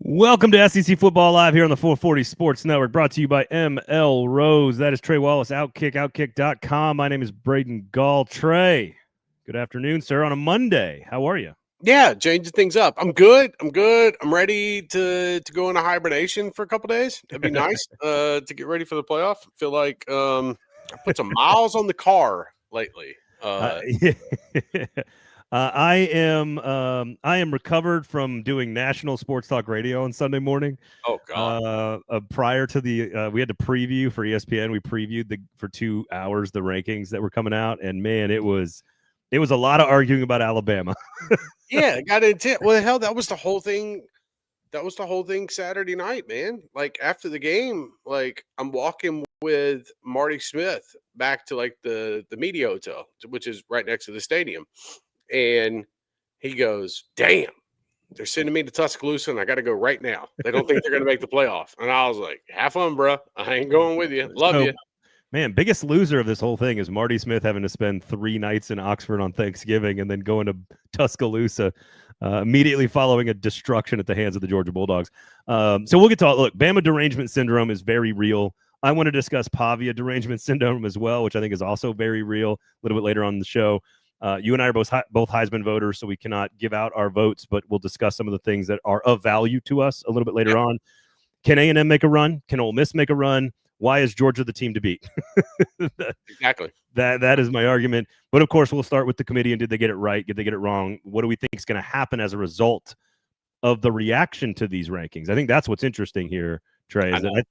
Welcome to SEC Football Live here on the 440 Sports Network, brought to you by M.L. Rose. That is Trey Wallace, Outkick.com. My name is Braden Gall. Trey, good afternoon, sir, on a Monday. How are you? Yeah, changing things up. I'm good. I'm ready to go into hibernation for a couple days. That'd be nice to get ready for the playoff. I feel like I put some miles on the car lately. I am recovered from doing national sports talk radio on Sunday morning. Oh God! Prior to the we had to preview for ESPN. We previewed for 2 hours the rankings that were coming out, and man, it was a lot of arguing about Alabama. Yeah, it got intent. Well, hell, that was the whole thing. That was the whole thing Saturday night, man. Like after the game, like I'm walking with Marty Smith back to like the media hotel, which is right next to the stadium. And he goes, "Damn, they're sending me to Tuscaloosa, and I got to go right now. They don't think they're going to make the playoff." And I was like, "Have fun, bro. I ain't going with you. Love you." Man, biggest loser of this whole thing is Marty Smith having to spend 3 nights in Oxford on Thanksgiving and then going to Tuscaloosa immediately following a destruction at the hands of the Georgia Bulldogs. So we'll get to all. Look, Bama derangement syndrome is very real. I want to discuss Pavia derangement syndrome as well, which I think is also very real a little bit later on in the show. You and I are both Heisman voters, so we cannot give out our votes, but we'll discuss some of the things that are of value to us a little bit later on. Can A&M make a run? Can Ole Miss make a run? Why is Georgia the team to beat? Exactly. That is my argument. But of course, we'll start with the committee and did they get it right? Did they get it wrong? What do we think is going to happen as a result of the reaction to these rankings? I think that's what's interesting here, Trey. Is that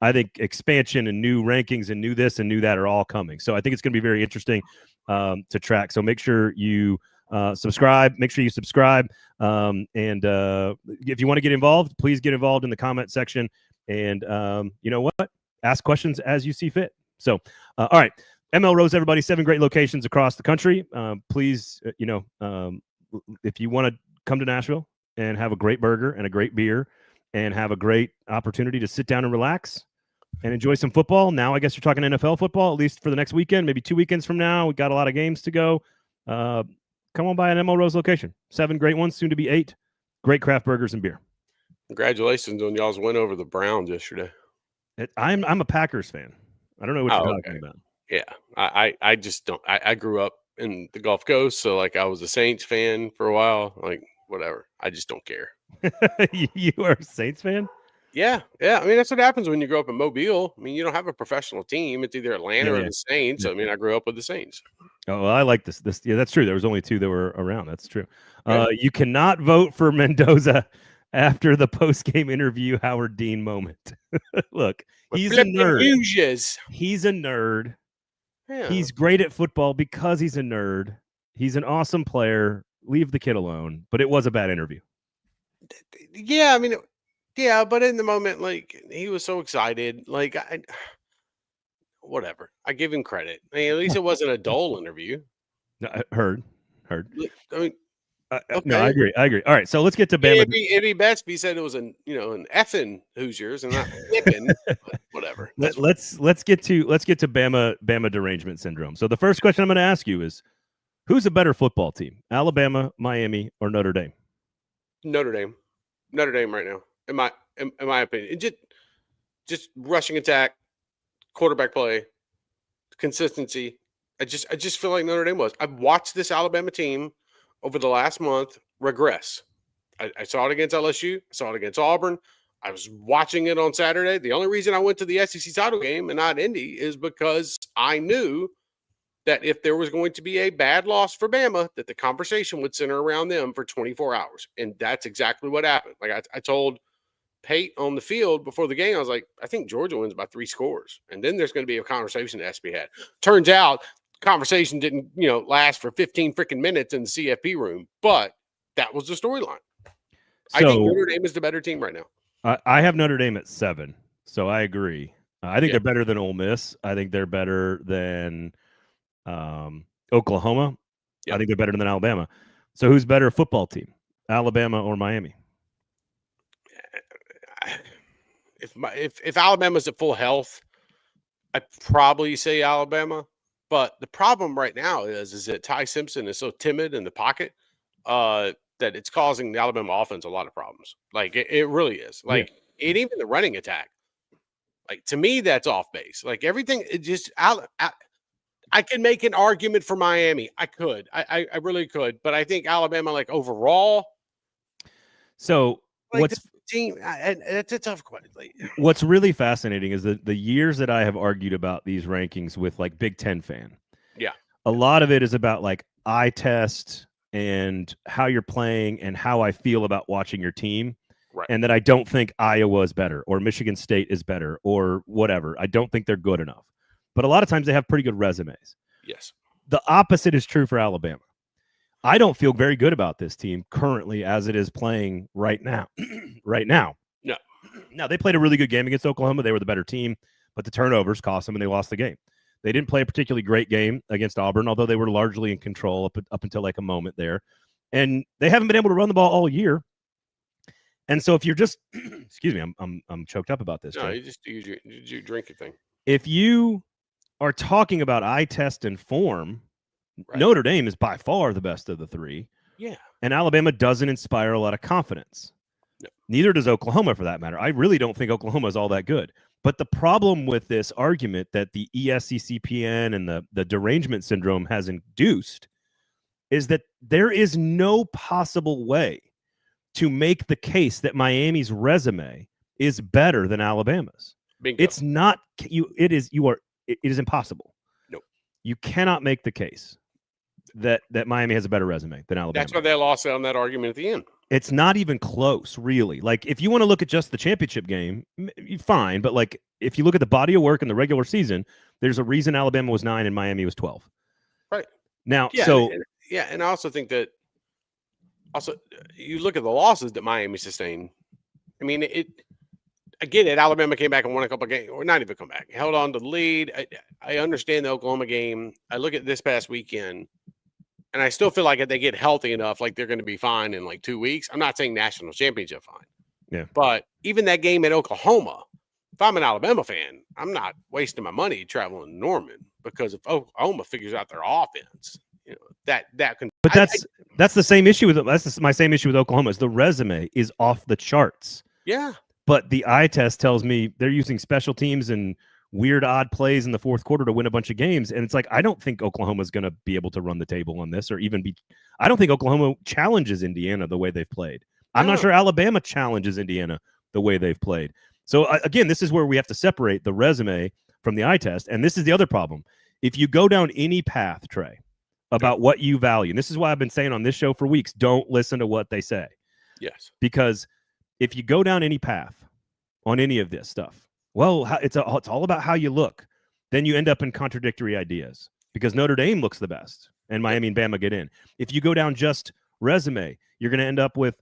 I think expansion and new rankings and new this and new that are all coming. So I think it's going to be very interesting to track. So make sure you subscribe. Make sure you subscribe. And if you want to get involved, please get involved in the comment section. And you know what? Ask questions as you see fit. So, all right. M.L. Rose, everybody, 7 great locations across the country. Please, if you want to come to Nashville and have a great burger and a great beer and have a great opportunity to sit down and relax and enjoy some football. Now, I guess you're talking NFL football, at least for the next weekend, maybe 2 weekends from now. We got a lot of games to go. Come on by an M.L. Rose location. 7 great ones, soon to be 8. Great craft burgers and beer. Congratulations on y'all's win over the Browns yesterday. I'm a Packers fan. I don't know what you're talking about. Yeah, I just don't. I grew up in the Gulf Coast, so like I was a Saints fan for a while. Like whatever, I just don't care. You are a Saints fan? Yeah. I mean, that's what happens when you grow up in Mobile. I mean, you don't have a professional team. It's either Atlanta or the Saints. Yeah. I mean, I grew up with the Saints. Oh, well, I like this. Yeah, that's true. There was only 2 that were around. That's true. You cannot vote for Mendoza after the post-game interview Howard Dean moment. Look, he's a nerd. He's a nerd. Yeah. He's great at football because he's a nerd. He's an awesome player. Leave the kid alone. But it was a bad interview. Yeah, I mean, yeah, but in the moment, like, he was so excited. Like, whatever. I give him credit. I mean, at least it wasn't a dull interview. Heard. I mean, okay. No, I agree. All right, so let's get to Bama. Eddie Betsby said it was an effing Hoosiers and not flipping. Whatever. Let's get to Bama derangement syndrome. So the first question I'm going to ask you is, who's a better football team, Alabama, Miami, or Notre Dame? Notre Dame right now, in my opinion. Just rushing attack, quarterback play, consistency. I just feel like Notre Dame was. I've watched this Alabama team over the last month regress. I saw it against LSU. I saw it against Auburn. I was watching it on Saturday. The only reason I went to the SEC title game and not Indy is because I knew that if there was going to be a bad loss for Bama, that the conversation would center around them for 24 hours. And that's exactly what happened. Like I told Pate on the field before the game, I was like, I think Georgia wins by 3 scores. And then there's going to be a conversation that has to be had. Turns out conversation didn't, last for 15 freaking minutes in the CFP room, but that was the storyline. So, I think Notre Dame is the better team right now. I have Notre Dame at 7, so I agree. I think they're better than Ole Miss. I think they're better than Oklahoma. Yep. I think they're better than Alabama. So who's better football team, Alabama or Miami? If Alabama's at full health, I'd probably say Alabama. But the problem right now is that Ty Simpson is so timid in the pocket. that it's causing the Alabama offense a lot of problems. Like it really is. Like and even the running attack. Like to me, that's off base. Like everything, it just I can make an argument for Miami. I could. I really could. But I think Alabama, like overall. So like what's team? And it's a tough question. What's really fascinating is the years that I have argued about these rankings with like Big Ten fan. Yeah. A lot of it is about like eye test and how you're playing and how I feel about watching your team. Right. And that I don't think Iowa is better or Michigan State is better or whatever. I don't think they're good enough. But a lot of times they have pretty good resumes. Yes. The opposite is true for Alabama. I don't feel very good about this team currently as it is playing right now. Right now. No. Now, they played a really good game against Oklahoma. They were the better team, but the turnovers cost them and they lost the game. They didn't play a particularly great game against Auburn, although they were largely in control up until like a moment there. And they haven't been able to run the ball all year. And so if you're just, excuse me, I'm choked up about this. No, you just use your drinking thing. If you are talking about eye test and form, right. Notre Dame is by far the best of the three. Yeah. And Alabama doesn't inspire a lot of confidence. No. Neither does Oklahoma, for that matter. I really don't think Oklahoma is all that good. But the problem with this argument that the ESCCPN and the derangement syndrome has induced is that there is no possible way to make the case that Miami's resume is better than Alabama's. Bingo. It's not it is impossible. Nope. You cannot make the case that Miami has a better resume than Alabama. That's why they lost on that argument at the end. It's not even close, really. Like if you want to look at just the championship game, fine, but like if you look at the body of work in the regular season, there's a reason Alabama was 9 and Miami was 12. Right. Now, and I also think that you look at the losses that Miami sustained. I mean, I get it. Alabama came back and won a couple of games, or not even come back, held on to the lead. I understand the Oklahoma game. I look at this past weekend, and I still feel like if they get healthy enough, like they're going to be fine in like 2 weeks. I'm not saying national championship fine. Yeah. But even that game at Oklahoma, if I'm an Alabama fan, I'm not wasting my money traveling to Norman because if Oklahoma figures out their offense, that can. But that's the same issue with my same issue with Oklahoma is the resume is off the charts. Yeah. But the eye test tells me they're using special teams and weird odd plays in the fourth quarter to win a bunch of games. And it's like, I don't think Oklahoma's going to be able to run the table on this or even I don't think Oklahoma challenges Indiana the way they've played. I'm not sure Alabama challenges Indiana the way they've played. So again, this is where we have to separate the resume from the eye test. And this is the other problem. If you go down any path, Trey, about what you value, and this is why I've been saying on this show for weeks, don't listen to what they say. Yes. Because if you go down any path on any of this stuff, well, it's all about how you look. Then you end up in contradictory ideas because Notre Dame looks the best and Miami and Bama get in. If you go down just resume, you're going to end up with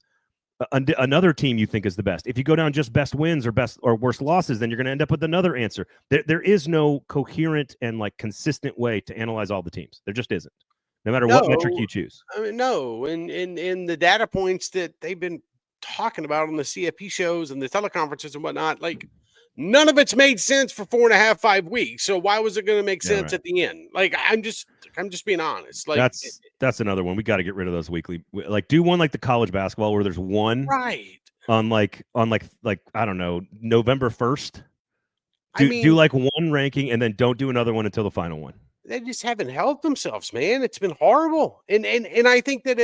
another team you think is the best. If you go down just best wins or best or worst losses, then you're going to end up with another answer. There is no coherent and like consistent way to analyze all the teams. There just isn't. No matter what metric you choose. I mean, no, and the data points that they've been talking about on the CFP shows and the teleconferences and whatnot, like none of it's made sense for 4.5, 5 weeks. So why was it going to make sense at the end? Like I'm just being honest. Like that's another one. We got to get rid of those weekly. Like do one like the college basketball where there's one right on like I don't know, November 1st. Do like one ranking and then don't do another one until the final one. They just haven't helped themselves, man. It's been horrible. And I think that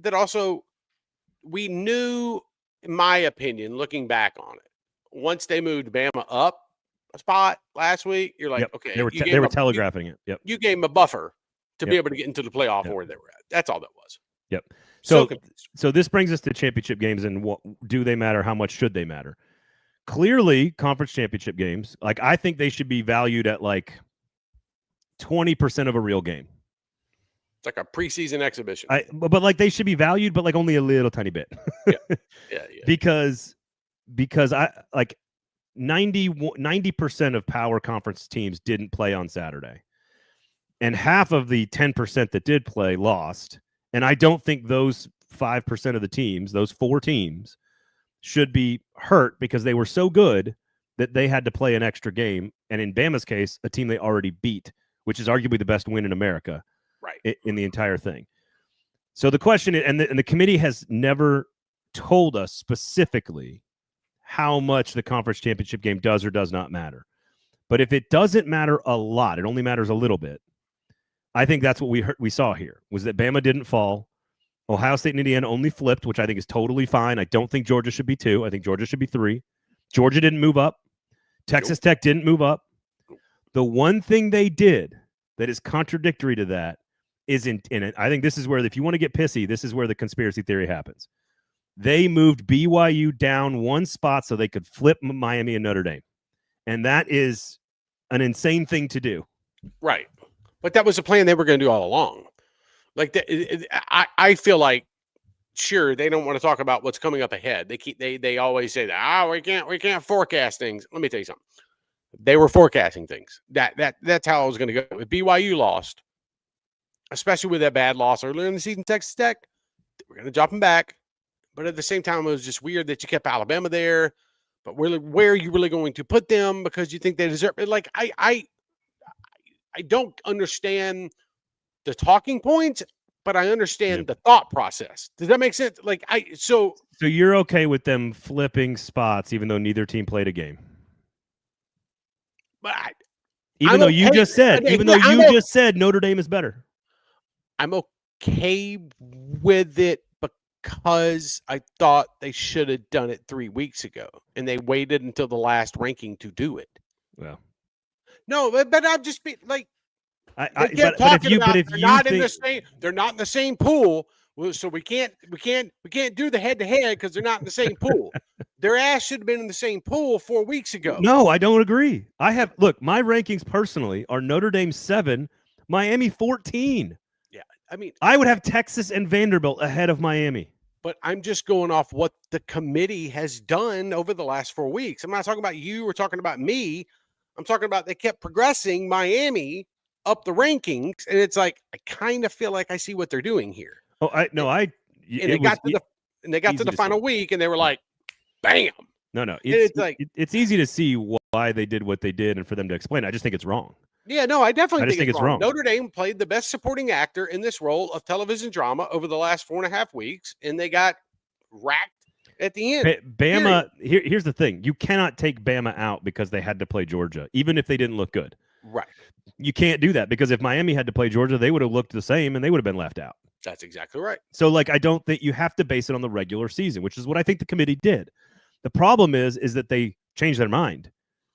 that also we knew, in my opinion, looking back on it, once they moved Bama up a spot last week, you're like, okay, they were telegraphing it. Yep. You gave them a buffer to be able to get into the playoff where they were at. That's all that was. Yep. So this brings us to championship games and what do they matter? How much should they matter? Clearly, conference championship games, like I think they should be valued at like 20% of a real game. It's like a preseason exhibition. But like they should be valued, but like only a little tiny bit. Yeah. Because I like 90% of power conference teams didn't play on Saturday. And half of the 10% that did play lost. And I don't think those 5% of the teams, those 4 teams, should be hurt because they were so good that they had to play an extra game. And in Bama's case, a team they already beat, which is arguably the best win in America, right, in the entire thing. So the question is, and the committee has never told us specifically how much the conference championship game does or does not matter. But if it doesn't matter a lot, it only matters a little bit. I think that's what we saw here, was that Bama didn't fall. Ohio State and Indiana only flipped, which I think is totally fine. I don't think Georgia should be 2. I think Georgia should be 3. Georgia didn't move up. Texas Tech didn't move up. The one thing they did that is contradictory to that is in it. I think this is where, if you want to get pissy, this is where the conspiracy theory happens. They moved BYU down 1 spot so they could flip Miami and Notre Dame. And that is an insane thing to do. Right. But that was a plan they were going to do all along. Like, I feel like, sure, they don't want to talk about what's coming up ahead. They always say that, we can't forecast things. Let me tell you something. They were forecasting things. That's how it was going to go. If BYU lost, especially with that bad loss earlier in the season, Texas Tech, we're going to drop them back. But at the same time, it was just weird that you kept Alabama there. But where are you really going to put them because you think they deserve it? Like, I don't understand the talking points, but I understand the thought process. Does that make sense? Like, so you're okay with them flipping spots, even though neither team played a game? But even though you just said Notre Dame is better. I'm okay with it because I thought they should have done it 3 weeks ago, and they waited until the last ranking to do it. Well, no, but I'm just like, they're not in the same pool, so we can't do the head-to-head because they're not in the same pool. Their ass should have been in the same pool 4 weeks ago. No, I don't agree. Look, my rankings personally are Notre Dame 7, Miami 14. Yeah, I mean, I would have Texas and Vanderbilt ahead of Miami. But I'm just going off what the committee has done over the last 4 weeks. I'm not talking about you. We're talking about me. I'm talking about they kept progressing Miami up the rankings, and it's like I kind of feel like I see what they're doing here. Oh, they got to the final week, and they were like, "Bam!" No, it's easy to see why they did what they did, and for them to explain. I just think it's wrong. Yeah, no, I definitely think it's wrong. Notre Dame played the best supporting actor in this role of television drama over the last 4.5 weeks, and they got racked at the end. Bama, here's the thing. You cannot take Bama out because they had to play Georgia, even if they didn't look good. Right. You can't do that because if Miami had to play Georgia, they would have looked the same, and they would have been left out. That's exactly right. So, like, I don't think you have to base it on the regular season, which is what I think the committee did. The problem is that they changed their mind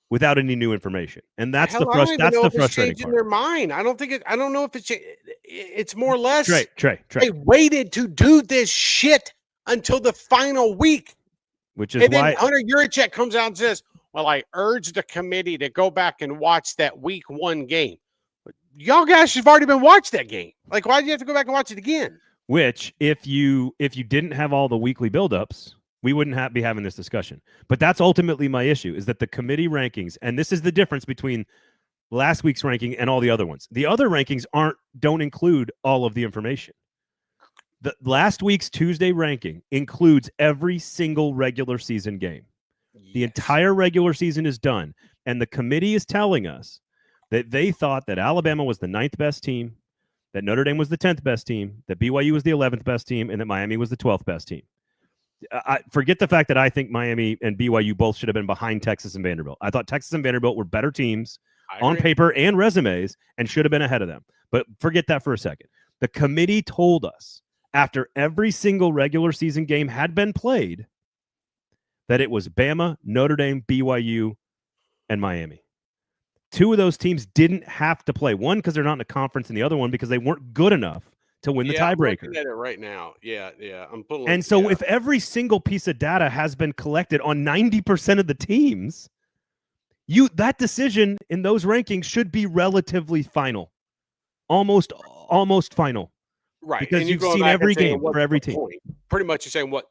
without any new information, and that's the frustrating part. Their mind. I don't know if it's more or less. Trey. They waited to do this shit until the final week, which is why Hunter Yurachek comes out and says, "Well, I urge the committee to go back and watch that week 1 game." But y'all guys have already been watched that game. Like, why do you have to go back and watch it again? Which, if you didn't have all the weekly buildups, we wouldn't be having this discussion. But that's ultimately my issue, is that the committee rankings, and this is the difference between last week's ranking and all the other ones. The other rankings don't include all of the information. The last week's Tuesday ranking includes every single regular season game. Yes. The entire regular season is done, and the committee is telling us that they thought that Alabama was the 9th best team, that Notre Dame was the 10th best team, that BYU was the 11th best team, and that Miami was the 12th best team. I forget the fact that I think Miami and BYU both should have been behind Texas and Vanderbilt. I thought Texas and Vanderbilt were better teams on paper and resumes and should have been ahead of them. But forget that for a second. The committee told us after every single regular season game had been played that it was Bama, Notre Dame, BYU, and Miami. 2 of those teams didn't have to play. One because they're not in a conference, and the other one because they weren't good enough to win the tiebreaker. I'm looking at it right now. Yeah. I'm pulling. And so if every single piece of data has been collected on 90% of the teams, that decision in those rankings should be relatively final. Almost final. Right. Because you've seen every game for every team. Pretty much you're saying what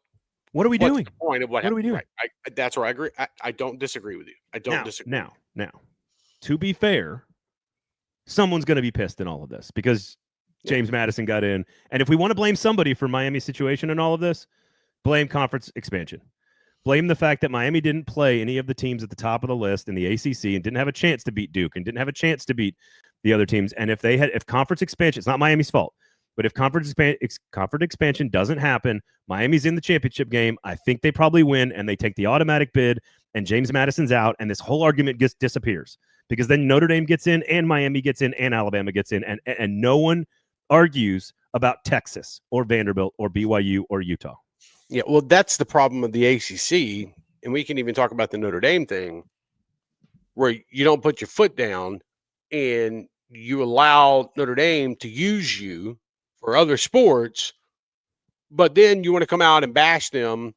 are we doing? The point of what are we doing? Right. That's where I agree. I don't disagree with you. I don't disagree. Now, to be fair, someone's going to be pissed in all of this because James Madison got in. And if we want to blame somebody for Miami's situation and all of this, blame conference expansion. Blame the fact that Miami didn't play any of the teams at the top of the list in the ACC and didn't have a chance to beat Duke and didn't have a chance to beat the other teams. And if conference expansion, it's not Miami's fault. But if conference expansion doesn't happen, Miami's in the championship game. I think they probably win, and they take the automatic bid, and James Madison's out, and this whole argument disappears because then Notre Dame gets in, and Miami gets in, and Alabama gets in, and no one argues about Texas or Vanderbilt or BYU or Utah. Yeah, well, that's the problem of the ACC, and we can even talk about the Notre Dame thing, where you don't put your foot down and you allow Notre Dame to use you for other sports, but then you want to come out and bash them,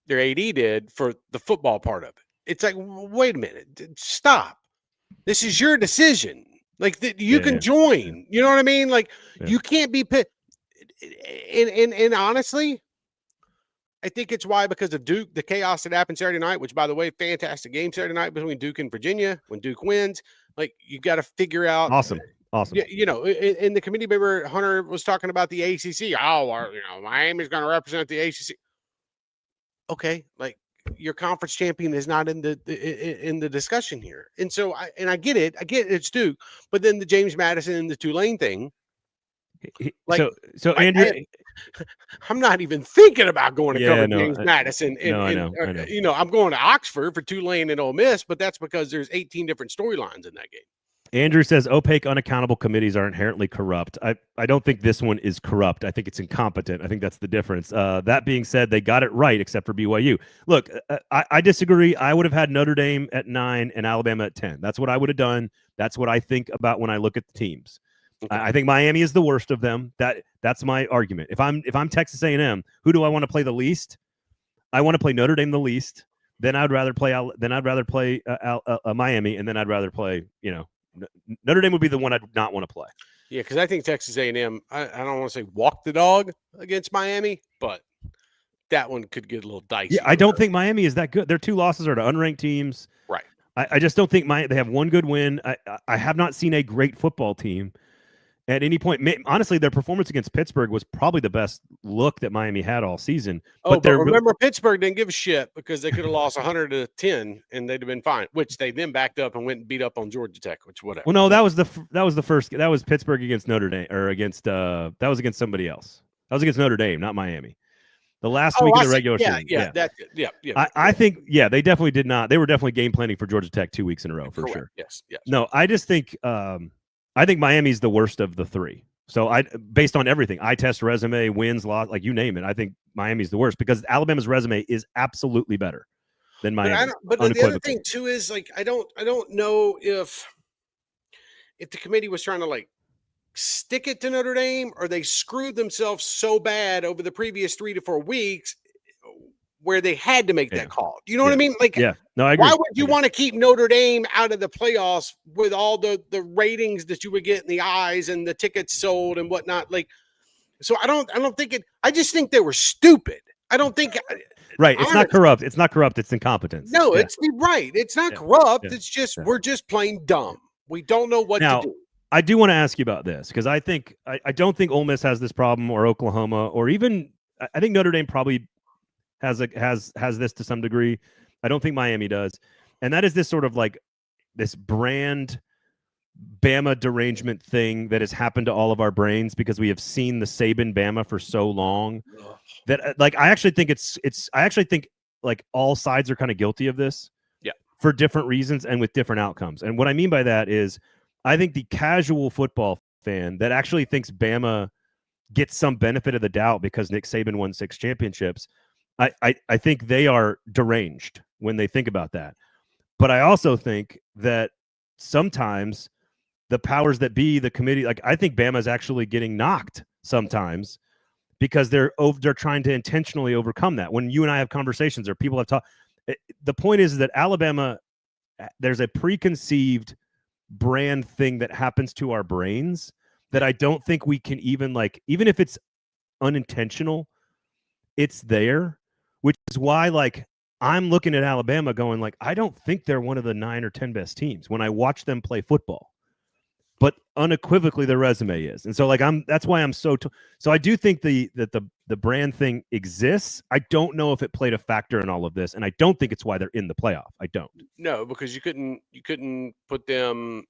their AD did, for the football part of it. It's like, wait a minute, stop. This is your decision. Like, you can join. You know what I mean? Like, you can't be pit. And honestly, I think it's why, because of Duke, the chaos that happened Saturday night, which, by the way, fantastic game Saturday night between Duke and Virginia. When Duke wins, like, you got to figure out. Awesome. You know, in the committee paper, Hunter was talking about the ACC. Oh, Miami's going to represent the ACC. Okay, like, your conference champion is not in the discussion here, and so I get it. It's Duke, but then the James Madison and the Tulane thing. Like, so Andrew, I'm not even thinking about going to cover James Madison. I know. You know, I'm going to Oxford for Tulane and Ole Miss, but that's because there's 18 different storylines in that game. Andrew says opaque, unaccountable committees are inherently corrupt. I don't think this one is corrupt. I think it's incompetent. I think that's the difference. That being said, they got it right, except for BYU. Look, I disagree. I would have had Notre Dame at 9 and Alabama at 10. That's what I would have done. That's what I think about when I look at the teams. Okay. I think Miami is the worst of them. That's my argument. If I'm Texas A&M, who do I want to play the least? I want to play Notre Dame the least. Then I'd rather play Miami, and then I'd rather play Notre Dame would be the one I'd not want to play. Yeah, because I think Texas A&M, I don't want to say walk the dog against Miami, but that one could get a little dicey. Yeah, I don't think Miami is that good. Their 2 losses are to unranked teams. Right. I just don't think they have one good win. I have not seen a great football team at any point. Honestly, their performance against Pittsburgh was probably the best look that Miami had all season. But remember, Pittsburgh didn't give a shit because they could have lost 100-10 and they'd have been fine, which they then backed up and went and beat up on Georgia Tech, which whatever. Well, no, that was the first. That was Pittsburgh against Notre Dame, or against that was against somebody else. That was against Notre Dame, not Miami. The last week of the regular season. I think, they definitely did not. They were definitely game planning for Georgia Tech 2 weeks in a row, for sure. Yes. No, I just think I think Miami's the worst of the 3. So based on everything, eye test, resume, wins, loss, like you name it, I think Miami's the worst because Alabama's resume is absolutely better than Miami. But the other thing too is, like, I don't know if the committee was trying to, like, stick it to Notre Dame, or they screwed themselves so bad over the previous 3 to 4 weeks where they had to make that call. You know what I mean? Like, no, I agree. Why would you want to keep Notre Dame out of the playoffs with all the ratings that you would get in the eyes and the tickets sold and whatnot? Like, so I don't think it. I just think they were stupid. I don't think. Right. It's not corrupt. It's not corrupt. It's incompetence. No, it's right. It's not corrupt. It's just we're just plain dumb. We don't know what to do. I do want to ask you about this because I think I don't think Ole Miss has this problem, or Oklahoma, or even I think Notre Dame probably has this to some degree. I don't think Miami does. And that is this sort of like this brand Bama derangement thing that has happened to all of our brains because we have seen the Saban Bama for so long that, like, I actually think like all sides are kind of guilty of this for different reasons and with different outcomes. And what I mean by that is I think the casual football fan that actually thinks Bama gets some benefit of the doubt because Nick Saban won 6 championships, I think they are deranged when they think about that. But I also think that sometimes the powers that be, the committee, like, I think Bama is actually getting knocked sometimes because they're trying to intentionally overcome that. When you and I have conversations or people have talked, the point is that Alabama, there's a preconceived brand thing that happens to our brains that I don't think we can even, like, even if it's unintentional, it's there. Which is why, like, I'm looking at Alabama going, like, I don't think they're one of the 9 or 10 best teams when I watch them play football. But unequivocally, their resume is. And so, like, that's why I'm so I do think that the brand thing exists. I don't know if it played a factor in all of this, and I don't think it's why they're in the playoff. I don't. No, because you couldn't put them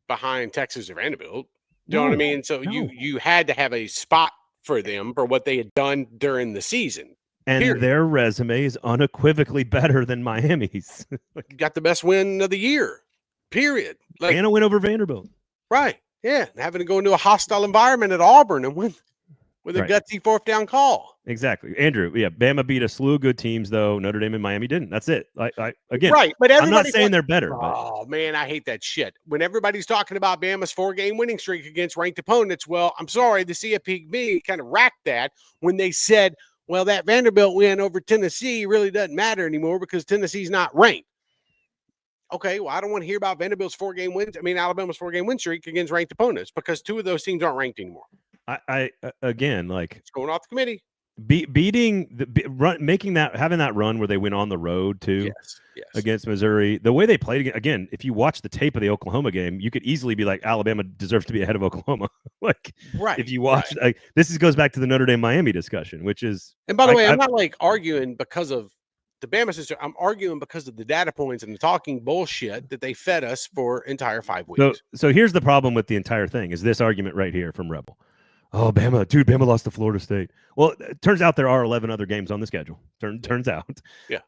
behind Texas or Vanderbilt. Do you know what I mean? So you had to have a spot for them for what they had done during the season. And period. Their resume is unequivocally better than Miami's. Got the best win of the year. Period. And a win over Vanderbilt. Right. Yeah. And having to go into a hostile environment at Auburn and win with a gutsy fourth down call. Exactly. Andrew, Bama beat a slew of good teams, though. Notre Dame and Miami didn't. That's it. Again, right. But I'm not saying they're better. Oh, man, I hate that shit. When everybody's talking about Bama's 4-game winning streak against ranked opponents, well, I'm sorry, the CFPB kind of racked that when they said, well, that Vanderbilt win over Tennessee really doesn't matter anymore because Tennessee's not ranked. Okay, well, I don't want to hear about Vanderbilt's 4-game wins. I mean, Alabama's 4-game win streak against ranked opponents because 2 of those teams aren't ranked anymore. Again, it's going off the committee. Having that run where they went on the road too, yes. against Missouri, the way they played again, if you watch the tape of the Oklahoma game, you could easily be like, Alabama deserves to be ahead of Oklahoma. If you watch, this goes back to the Notre Dame Miami discussion, which is. And by the way, I'm not arguing because of the Bama system. I'm arguing because of the data points and the talking bullshit that they fed us for entire 5 weeks. So here's the problem with the entire thing: is this argument right here from Rebel. Oh, Bama lost to Florida State. Well, it turns out there are 11 other games on the schedule. Turns out. Yeah.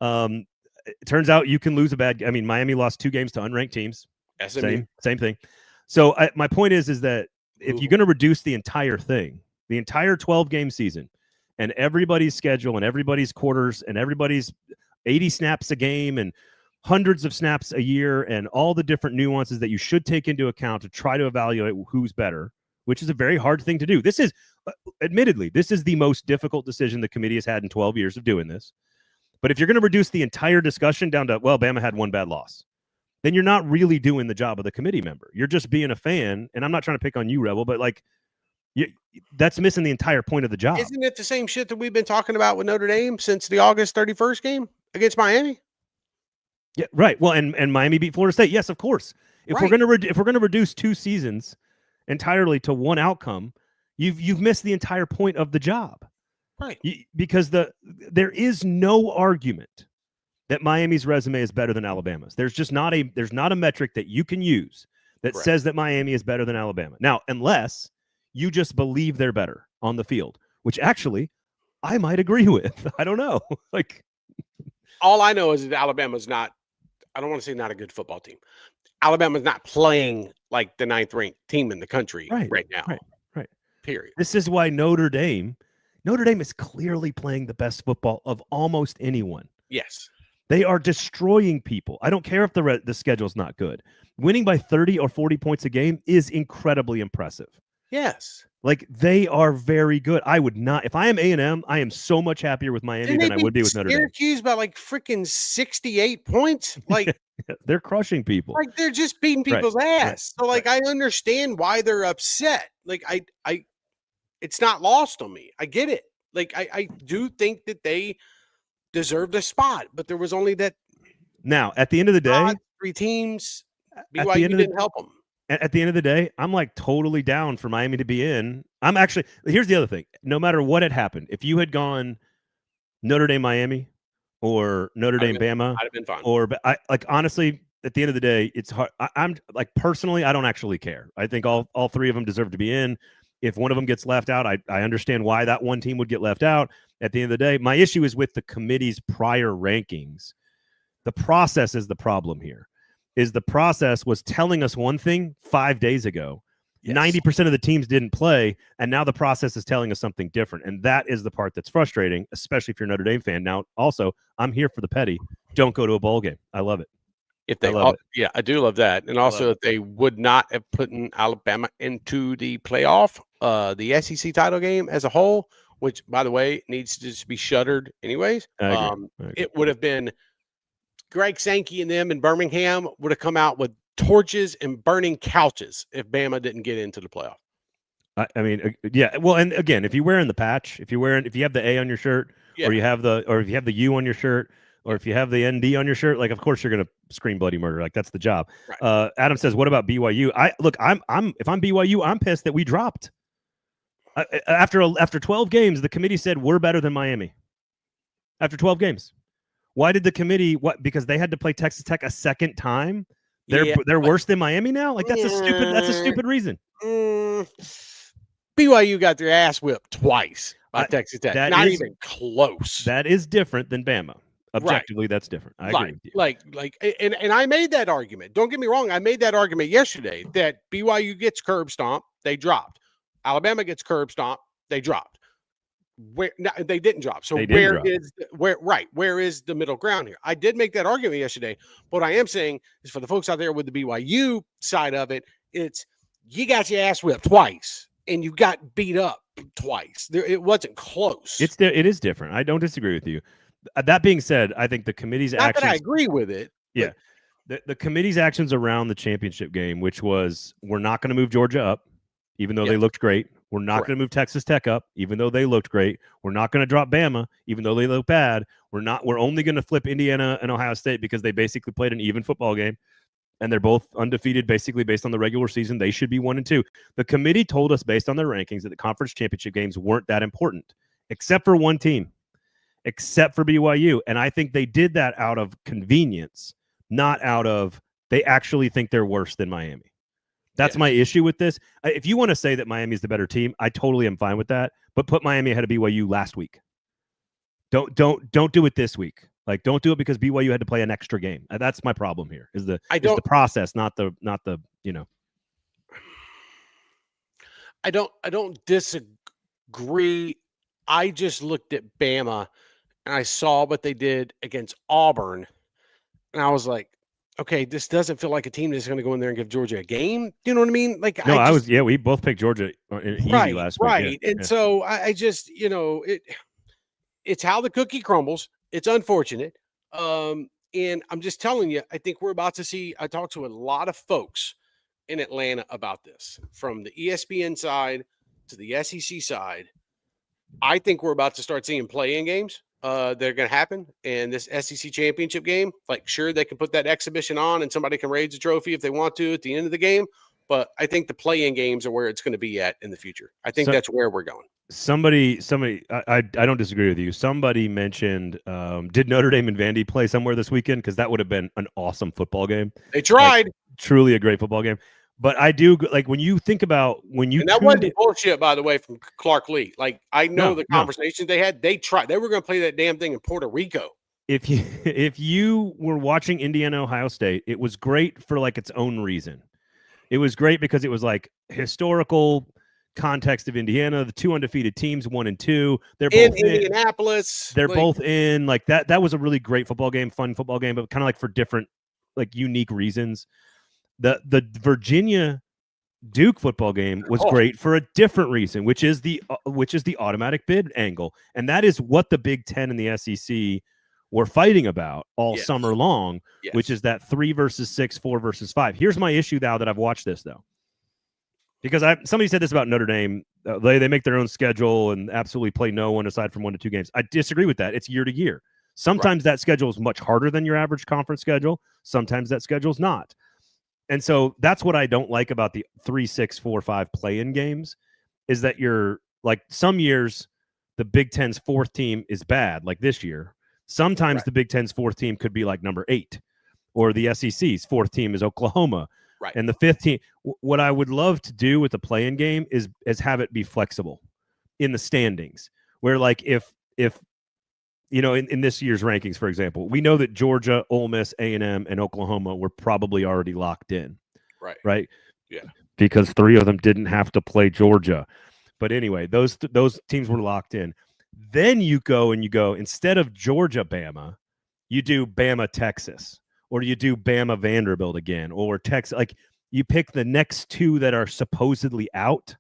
It turns out you can lose Miami lost 2 games to unranked teams. SMU. Same thing. So my point is that if you're going to reduce the entire thing, the entire 12-game season, and everybody's schedule and everybody's quarters and everybody's 80 snaps a game and hundreds of snaps a year and all the different nuances that you should take into account to try to evaluate who's better, which is a very hard thing to do. This is, admittedly, the most difficult decision the committee has had in 12 years of doing this. But if you're going to reduce the entire discussion down to, well, Bama had 1 bad loss, then you're not really doing the job of the committee member. You're just being a fan, and I'm not trying to pick on you, Rebel, but that's missing the entire point of the job. Isn't it the same shit that we've been talking about with Notre Dame since the August 31st game against Miami? Yeah, right. Well, and Miami beat Florida State. Yes, of course. If we're going to reduce 2 seasons entirely to 1 outcome, you've missed the entire point of the job, right? Because there is no argument that Miami's resume is better than Alabama's. There's not a metric that you can use that says that Miami is better than Alabama. Now, unless you just believe they're better on the field, which actually I might agree with. I don't know. All I know is that Alabama's not. I don't want to say not a good football team. Alabama's not playing like the 9th-ranked team in the country right now. Right. Period. This is why Notre Dame is clearly playing the best football of almost anyone. Yes. They are destroying people. I don't care if the schedule's not good. Winning by 30 or 40 points a game is incredibly impressive. Yes. They are very good. I would not, if I am A&M, I am so much happier with Miami than I would be with Notre Dame. Syracuse by freaking 68 points. They're crushing people. They're just beating people's ass. So I understand why they're upset. It's not lost on me. I get it. I do think that they deserved a spot, but there was only that. Now, at the end of the day, 3 teams, BYU didn't help them. At the end of the day, I'm totally down for Miami to be in. Here's the other thing. No matter what had happened, if you had gone Notre Dame, Miami, or Notre Dame, Bama, I'd have been fine. Or honestly, at the end of the day, it's hard. I'm personally, I don't actually care. I think all 3 of them deserve to be in. If one of them gets left out, I understand why that one team would get left out. At the end of the day, my issue is with the committee's prior rankings. The process is the problem here. The process was telling us one thing 5 days ago. Yes. 90% of the teams didn't play, and now the process is telling us something different. And that is the part that's frustrating, especially if you're a Notre Dame fan. Now, also, I'm here for the petty. Don't go to a bowl game. I love it. Yeah, I do love that. And also, if they would not have put Alabama into the playoff, the SEC title game as a whole, which, by the way, needs to just be shuttered anyways, I agree. It would have been Greg Sankey and them in Birmingham would have come out with torches and burning couches if Bama didn't get into the playoff. Yeah. Well, and again, if you're wearing the patch, if you have the A on your shirt, or if you have the U on your shirt, or if you have the ND on your shirt, of course you're gonna scream bloody murder. That's the job. Right. Adam says, "What about BYU?" If I'm BYU, I'm pissed that we dropped. After 12 games, the committee said we're better than Miami. After 12 games. Why did the committee? Because they had to play Texas Tech a second time. They're worse than Miami now. Like that's a stupid reason. BYU got their ass whipped twice by Texas Tech. That Not is even close. That is different than Bama. Objectively, that's different. I agree with you. And I made that argument. Don't get me wrong. I made that argument yesterday that BYU gets curb stomped. They dropped. Alabama gets curb stomped. They dropped. They didn't drop. So where is the middle ground here? I did make that argument yesterday. What I am saying is for the folks out there with the BYU side of it, it's you got your ass whipped twice and you got beat up twice. It wasn't close. It is different. I don't disagree with you. That being said, I think the committee's actions. Not that I agree with it. Yeah, the committee's actions around the championship game, which was we're not going to move Georgia up, even though they looked great. We're not going to move Texas Tech up, even though they looked great. We're not going to drop Bama, even though they look bad. We're only going to flip Indiana and Ohio State because they basically played an even football game, and they're both undefeated basically based on the regular season. They should be 1-2. The committee told us based on their rankings that the conference championship games weren't that important, except for one team, except for BYU. And I think they did that out of convenience, not out of they actually think they're worse than Miami. That's my issue with this. If you want to say that Miami is the better team, I totally am fine with that. But put Miami ahead of BYU last week. Don't do it this week. Like, don't do it because BYU had to play an extra game. That's my problem here. Is the process, not the you know. I don't disagree. I just looked at Bama and I saw what they did against Auburn, and I was like, okay, this doesn't feel like a team that's going to go in there and give Georgia a game. You know what I mean? Like, no, we both picked Georgia easy last week. Right. And so I just, it's how the cookie crumbles. It's unfortunate. And I'm just telling you, I think we're about to see, I talked to a lot of folks in Atlanta about this, from the ESPN side to the SEC side. I think we're about to start seeing play-in games. They're going to happen. And this SEC championship game, like, sure, they can put that exhibition on and somebody can raise a trophy if they want to at the end of the game. But I think the play-in games are where it's going to be at in the future. I think that's where we're going. Somebody, I don't disagree with you. Somebody mentioned, did Notre Dame and Vandy play somewhere this weekend? Because that would have been an awesome football game. They tried. Like, truly a great football game. But I do, like, when you think about and that wasn't bullshit, by the way, from Clark Lee. Like, I know the conversations they had. They tried. They were going to play that damn thing in Puerto Rico. If you were watching Indiana, Ohio State, it was great for like its own reason. It was great because it was like historical context of Indiana, the two undefeated teams, 1-2. They're both in Indianapolis. They're both in. Like that was a really great football game, fun football game, but kind of like for different, like, unique reasons. The Virginia Duke football game was great for a different reason, which is the automatic bid angle, and that is what the Big Ten and the SEC were fighting about all summer long, which is that 3 versus 6, 4 versus 5. Here's my issue now that I've watched this, though, because somebody said this about Notre Dame. They make their own schedule and absolutely play no one aside from 1 to 2 games. I disagree with that. It's year to year. Sometimes that schedule is much harder than your average conference schedule. Sometimes that schedule is not. And so that's what I don't like about the 3, 6, 4, 5 play-in games, is that you're like, some years the Big Ten's 4th team is bad, like this year. Sometimes the Big Ten's 4th team could be like number 8, or the SEC's 4th team is Oklahoma. Right. And the 5th team, what I would love to do with the play-in game is have it be flexible in the standings, where, like, if in this year's rankings, for example, we know that Georgia, Ole Miss, A&M, and Oklahoma were probably already locked in. Right? Yeah. Because 3 of them didn't have to play Georgia. But anyway, those teams were locked in. Then you go instead of Georgia, Bama, you do Bama, Texas, or you do Bama, Vanderbilt again, or Texas. Like, you pick the next 2 that are supposedly out.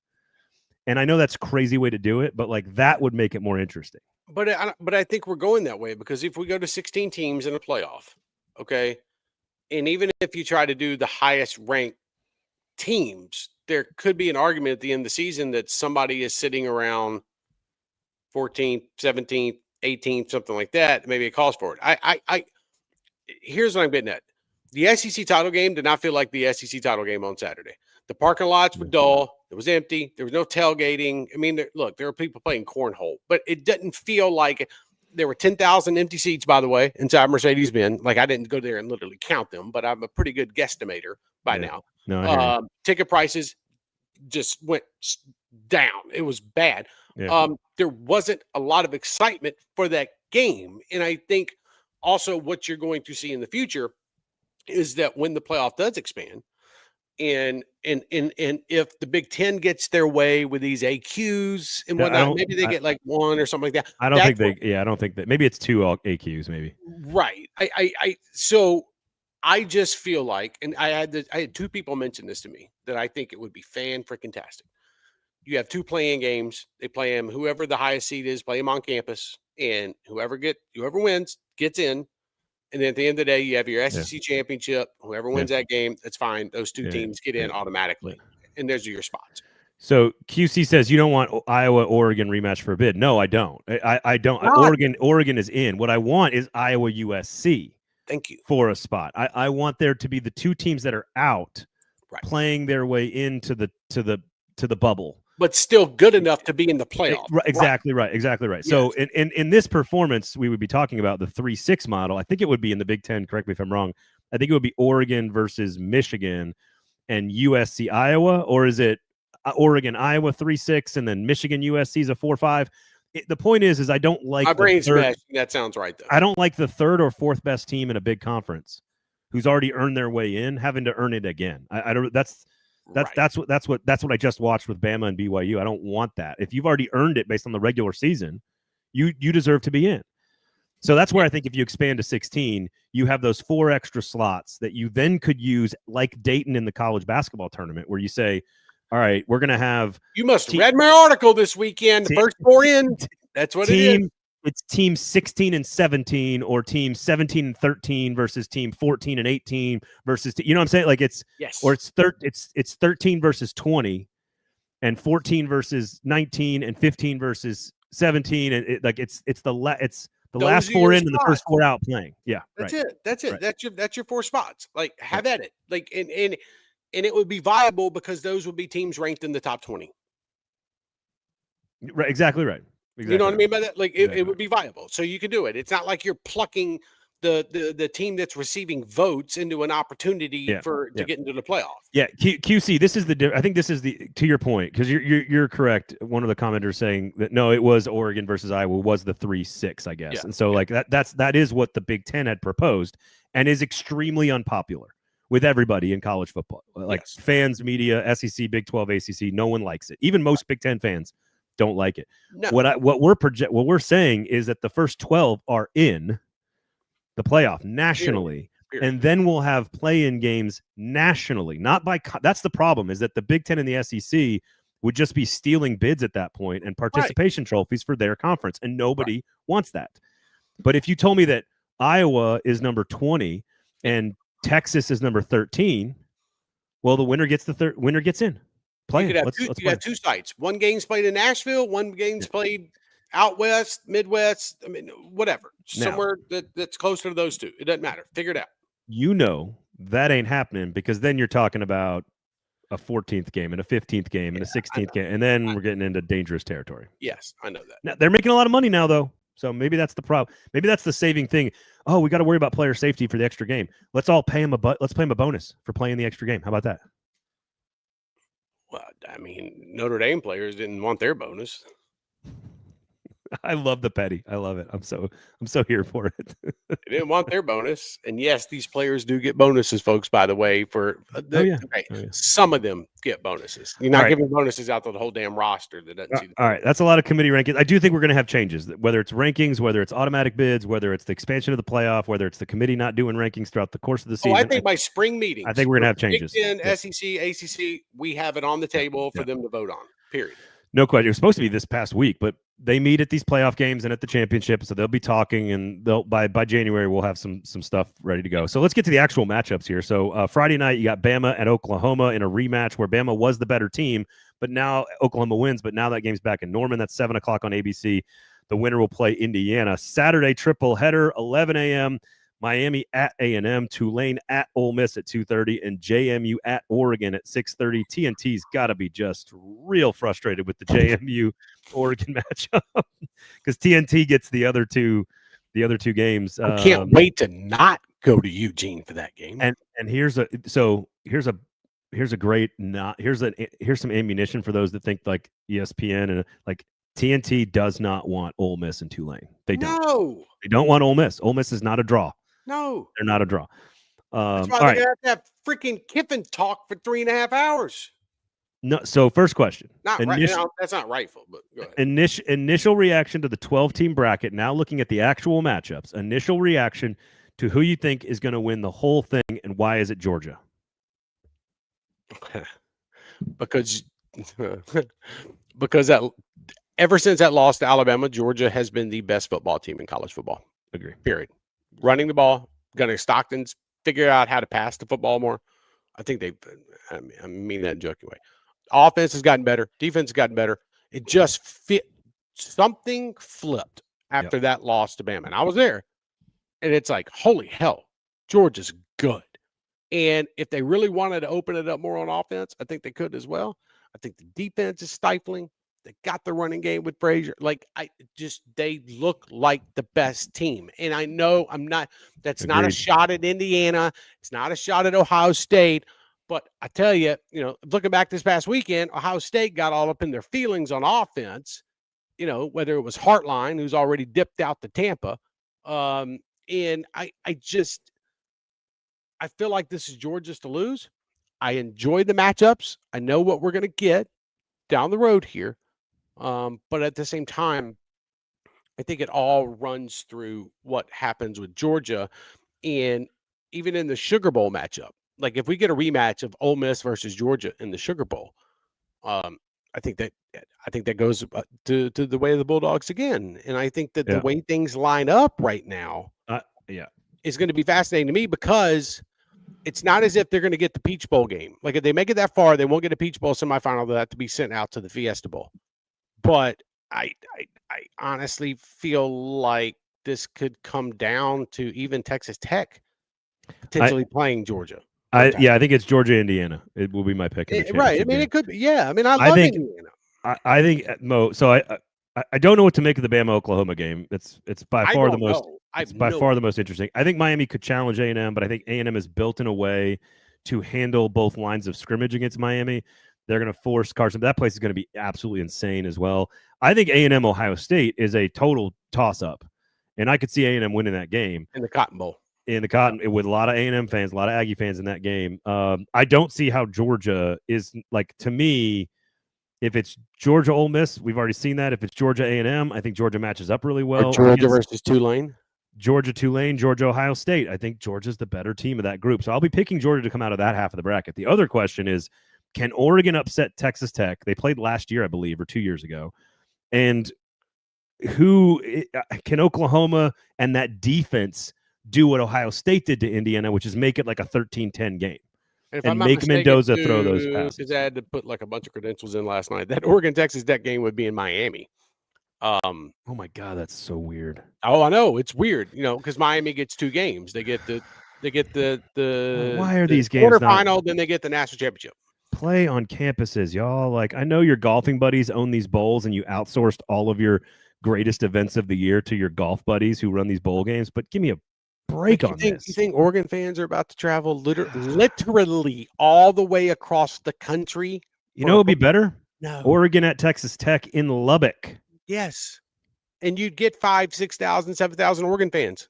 And I know that's a crazy way to do it, but like, that would make it more interesting. But I think we're going that way, because if we go to 16 teams in a playoff, okay, and even if you try to do the highest ranked teams, there could be an argument at the end of the season that somebody is sitting around 14th, 17th, 18th, something like that. Maybe it calls for it. Here's what I'm getting at. The SEC title game did not feel like the SEC title game on Saturday. The parking lots were dull. It was empty. There was no tailgating. I mean, there were people playing cornhole, but it didn't feel like There were 10,000 empty seats, by the way, inside Mercedes-Benz. Like, I didn't go there and literally count them, but I'm a pretty good guesstimator by now. No, I hear you. Ticket prices just went down. It was bad. Yeah. There wasn't a lot of excitement for that game. And I think also what you're going to see in the future is that when the playoff does expand, and if the Big Ten gets their way with these AQs and whatnot, maybe they get like one or something like that. I don't think that. Maybe it's two AQs, maybe. Right. So I just feel like, and I had two people mention this to me, that I think it would be fan-freaking-tastic. You have two playing games. They play them. Whoever the highest seed is, play them on campus, and whoever wins gets in. And then at the end of the day, you have your SEC championship. Whoever wins that game, that's fine. Those two teams get in automatically, and those are your spots. So QC says you don't want Iowa-Oregon rematch for a bid. No, I don't. I don't. Oregon is in. What I want is Iowa-USC. Thank you. For a spot. I want there to be the two teams that are out playing their way into the bubble. But still good enough to be in the playoff. Exactly right. Yes. So in this performance, we would be talking about the 3-6 model. I think it would be in the Big Ten. Correct me if I'm wrong. I think it would be Oregon versus Michigan and USC Iowa, or is it Oregon Iowa 3-6 and then Michigan USC is a 4-5? The point is I don't like my brain's meshed. That sounds right though. I don't like the third or fourth best team in a big conference who's already earned their way in having to earn it again. I don't. That's what I just watched with Bama and BYU. I don't want that. If you've already earned it based on the regular season, you deserve to be in. So that's where I think if you expand to 16, you have those 4 extra slots that you then could use, like Dayton in the college basketball tournament, where you say, all right, we're going to have. You must have read my article this weekend. The first 4 in. That's what it is. It's team 16 and 17, or team 17 and 13 versus team 14 and 18 versus you know what I'm saying? Like it's or it's 13 versus 20, and 14 versus 19, and 15 versus 17, and it's the last 4 in and the first 4 out playing. Yeah, that's it. That's it. Right. That's your 4 spots. Like have at it. Like and it would be viable because those would be teams ranked in the top 20. Right. Exactly right. Exactly. You know what I mean by that? Like it would be viable. So you could do it. It's not like you're plucking the team that's receiving votes into an opportunity to get into the playoff. Yeah. QC, this is I think this is to your point, because you're correct. One of the commenters saying that no, it was Oregon versus Iowa was the 3-6, I guess. Yeah. And so like that is what the Big Ten had proposed and is extremely unpopular with everybody in college football. Like fans, media, SEC, Big 12, ACC, no one likes it. Even most Big Ten fans don't like it. No. What we're saying is that the first 12 are in the playoff nationally, and then we'll have play-in games nationally. Not by that's the problem, is that the Big Ten and the SEC would just be stealing bids at that point and participation trophies for their conference, and nobody wants that. But if you told me that Iowa is number 20 and Texas is number 13, well, the winner gets in. You could have 2 sites. One game's played in Nashville, one game's played out west, Midwest. I mean, whatever. Somewhere that's closer to those 2. It doesn't matter. Figure it out. You know that ain't happening, because then you're talking about a 14th game and a 15th game and a 16th game, and then we're getting into dangerous territory. Yes, I know that. Now, they're making a lot of money now, though. So maybe that's the problem. Maybe that's the saving thing. Oh, we got to worry about player safety for the extra game. Let's all pay him let's pay him a bonus for playing the extra game. How about that? Well, I mean, Notre Dame players didn't want their bonus. I love the petty. I love it. I'm so here for it. They didn't want their bonus, and yes, these players do get bonuses, folks. By the way, for some of them get bonuses. You're not giving bonuses out to the whole damn roster that doesn't see the all right, that's a lot of committee rankings. I do think we're going to have changes, whether it's rankings, whether it's automatic bids, whether it's the expansion of the playoff, whether it's the committee not doing rankings throughout the course of the season. I think by spring meetings, I think we're going to have changes. In SEC, ACC, we have it on the table for them to vote on. Period. No question. It was supposed to be this past week, but they meet at these playoff games and at the championship, so they'll be talking, and by January we'll have some stuff ready to go. So let's get to the actual matchups here. So Friday night you got Bama and Oklahoma in a rematch where Bama was the better team, but now Oklahoma wins. But now that game's back in Norman. That's 7:00 on ABC. The winner will play Indiana. Saturday triple header, 11 a.m. Miami at A&M, Tulane at Ole Miss at 2:30, and JMU at Oregon at 6:30. TNT's got to be just real frustrated with the JMU Oregon matchup because TNT gets the other two games. I can't wait to not go to Eugene for that game. And here's some ammunition for those that think like ESPN and like TNT does not want Ole Miss and Tulane. They don't want Ole Miss. Ole Miss is not a draw. No, they're not a draw. That's why they're gonna have to have freaking Kiffin talk for 3.5 hours. No. So first question. Not right. No, that's not rightful, but go ahead. Initial reaction to the 12-team bracket. Now looking at the actual matchups. Initial reaction to who you think is going to win the whole thing, and why is it Georgia? because that ever since that loss to Alabama, Georgia has been the best football team in college football. Agree. Period. Running the ball, Gunnar Stockton's figure out how to pass the football more. I think I mean that in a joking way. Offense has gotten better. Defense has gotten better. It just something flipped after that loss to Bama. And I was there. And it's like, holy hell, Georgia's good. And if they really wanted to open it up more on offense, I think they could as well. I think the defense is stifling. They got the running game with Frazier. They look like the best team. And I know that's Agreed. Not a shot at Indiana. It's not a shot at Ohio State. But I tell you, looking back this past weekend, Ohio State got all up in their feelings on offense, whether it was Hartline, who's already dipped out to Tampa. And I feel like this is Georgia's to lose. I enjoy the matchups. I know what we're going to get down the road here. But at the same time, I think it all runs through what happens with Georgia. And even in the Sugar Bowl matchup, like if we get a rematch of Ole Miss versus Georgia in the Sugar Bowl, I think that goes to the way of the Bulldogs again. And I think that the way things line up right now is going to be fascinating to me, because it's not as if they're going to get the Peach Bowl game. Like if they make it that far, they won't get a Peach Bowl semifinal. They'll have to be sent out to the Fiesta Bowl. But I honestly feel like this could come down to even Texas Tech potentially playing Georgia. I think it's Georgia, Indiana. It will be my pick. Right. I mean, it could be. Yeah. I mean, I love Indiana. I think Mo. So I don't know what to make of the Bama Oklahoma game. It's by far the most. It's by far the most interesting. I think Miami could challenge A&M, but I think A&M is built in a way to handle both lines of scrimmage against Miami. They're going to force Carson. That place is going to be absolutely insane as well. I think A&M Ohio State is a total toss-up, and I could see A&M winning that game in the Cotton Bowl. With a lot of A&M fans, a lot of Aggie fans in that game. I don't see how Georgia is like, to me. If it's Georgia Ole Miss, we've already seen that. If it's Georgia A&M, I think Georgia matches up really well. Or Georgia versus Tulane. Georgia Tulane, Georgia Ohio State. I think Georgia's the better team of that group. So I'll be picking Georgia to come out of that half of the bracket. The other question is, can Oregon upset Texas Tech? They played last year, I believe, or 2 years ago. And who can Oklahoma and that defense do what Ohio State did to Indiana, which is make it like a 13-10 game? And make Mendoza throw those passes. Because I had to put like a bunch of credentials in last night. That Oregon-Texas Tech game would be in Miami. Oh my God, that's so weird. Oh, I know, it's weird. Because Miami gets 2 games. They get the why are these games quarterfinal? Then they get the national championship. Play on campuses, y'all. Like, I know your golfing buddies own these bowls, and you outsourced all of your greatest events of the year to your golf buddies who run these bowl games. But give me a break on this. You think Oregon fans are about to travel literally all the way across the country? You know what would be better? No. Oregon at Texas Tech in Lubbock. Yes. And you'd get 5,000, 6,000, 7,000 Oregon fans.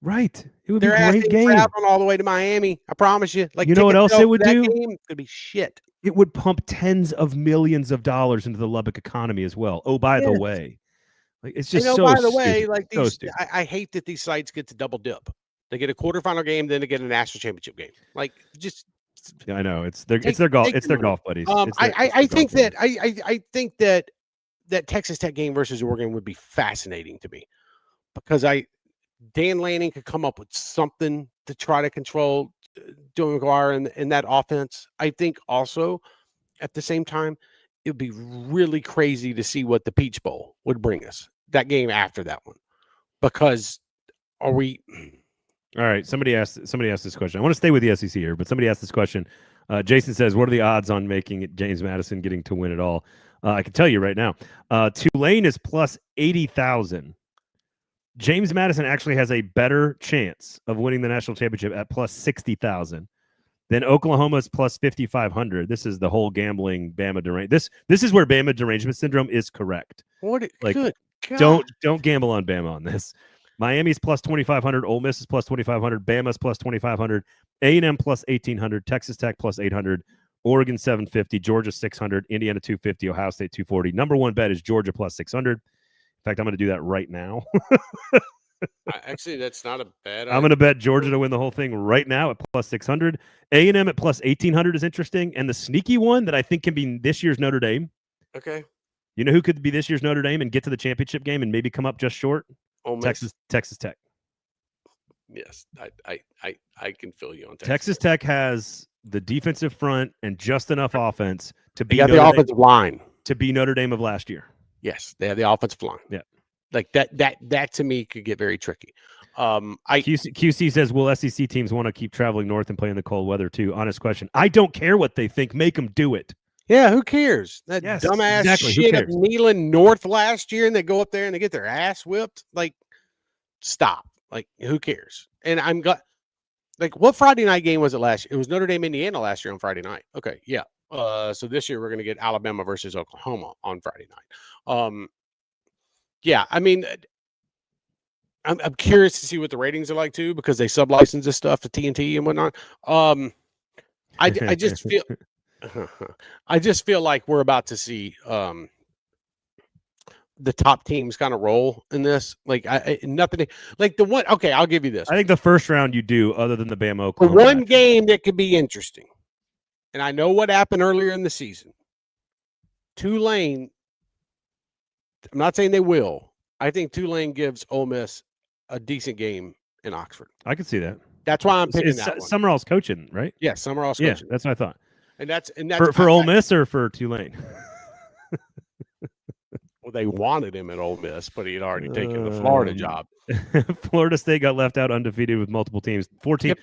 Right. It would be a great game. Traveling all the way to Miami. I promise you. Like, you know what else it would do? It's gonna be shit. It would pump tens of millions of dollars into the Lubbock economy as well. Oh, by the way. Like, it's just so by the way, stupid. like these, I hate that these sites get to double dip. They get a quarterfinal game, then they get a national championship game. Like, just I know it's their golf buddies. I think that Texas Tech game versus Oregon would be fascinating to me, because Dan Lanning could come up with something to try to control Joe McGuire in that offense. I think also at the same time, it would be really crazy to see what the Peach Bowl would bring us, that game after that one. Because are we All right. Somebody asked this question. I want to stay with the SEC here, but somebody asked this question. Jason says, "What are the odds on making it James Madison getting to win it all?" I can tell you right now. Tulane is plus 80,000. James Madison actually has a better chance of winning the national championship at plus 60,000. Then Oklahoma's plus 5,500. This is the whole gambling Bama derangement. This is where Bama derangement syndrome is correct. Good God. Don't gamble on Bama on this. Miami's plus 2,500. Ole Miss is plus 2,500. Bama's plus 2,500. A&M plus 1,800. Texas Tech plus 800. Oregon 750. Georgia 600. Indiana 250. Ohio State 240. Number one bet is Georgia plus 600. In fact, I'm going to do that right now. Actually, that's not a bad idea. I'm going to bet Georgia to win the whole thing right now at plus 600. A&M at plus 1,800 is interesting. And the sneaky one that I think can be this year's Notre Dame. Okay. You know who could be this year's Notre Dame and get to the championship game and maybe come up just short? Ole Miss. Texas Tech. Yes, I can feel you on Texas Tech has the defensive front and just enough offense to be the offensive line to be Notre Dame of last year. Yes, they have the offensive line. Yeah. Like that to me could get very tricky. QC says, will SEC teams want to keep traveling north and play in the cold weather too? Honest question. I don't care what they think. Make them do it. Yeah, who cares? That dumbass shit up Neyland North last year, and they go up there and they get their ass whipped. Like, stop. Like, who cares? And I'm got like, what Friday night game was it last year? It was Notre Dame, Indiana last year on Friday night. Okay, yeah. So this year we're going to get Alabama versus Oklahoma on Friday night. Yeah, I mean, I'm curious to see what the ratings are like too, because they sublicense this stuff to TNT and whatnot. I just feel, I just feel like we're about to see the top teams kind of roll in this. Like nothing like the one. Okay, I'll give you this. I think the first round you do, other than the Bama Oklahoma. The one game that could be interesting, and I know what happened earlier in the season. Tulane. I'm not saying they will. I think Tulane gives Ole Miss a decent game in Oxford. I can see that. That's why I'm picking that one. Summerall's coaching, right? Yeah, Summerall's coaching. Yeah, that's what I thought. And that's for Ole Miss or for Tulane. Well, they wanted him at Ole Miss, but he had already taken the Florida job. Florida State got left out undefeated with multiple teams. 14,